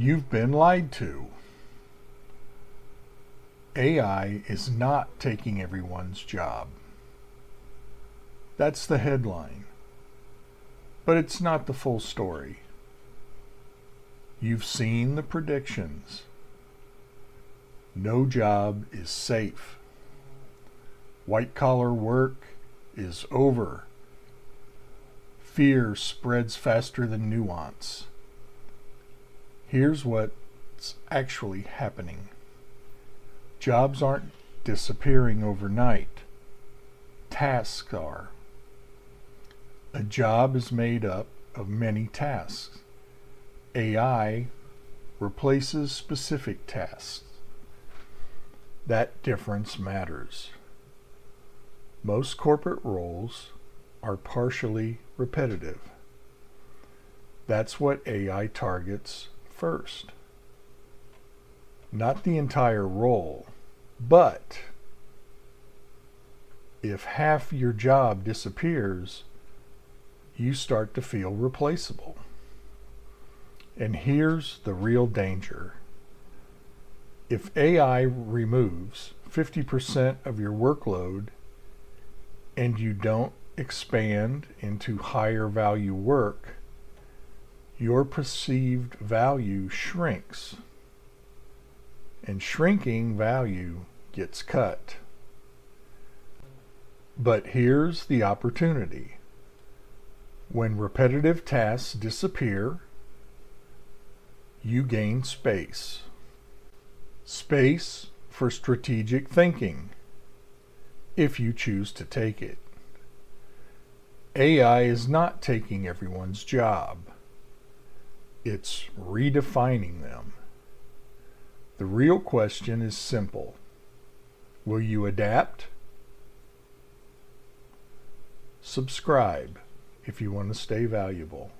You've been lied to. AI is not taking everyone's job. That's the headline. But it's not the full story. You've seen the predictions. No job is safe. White-collar work is over. Fear spreads faster than nuance. Here's what's actually happening. Jobs aren't disappearing overnight. Tasks are. A job is made up of many tasks. AI replaces specific tasks. That difference matters. Most corporate roles are partially repetitive. That's what AI targets first. Not the entire role, but if half your job disappears, you start to feel replaceable. And here's the real danger. If AI removes 50% of your workload and you don't expand into higher value work, your perceived value shrinks. And shrinking value gets cut. But here's the opportunity. When repetitive tasks disappear, you gain space. Space for strategic thinking, if you choose to take it. AI is not taking everyone's job. It's redefining them. The real question is simple. Will you adapt? Subscribe if you want to stay valuable.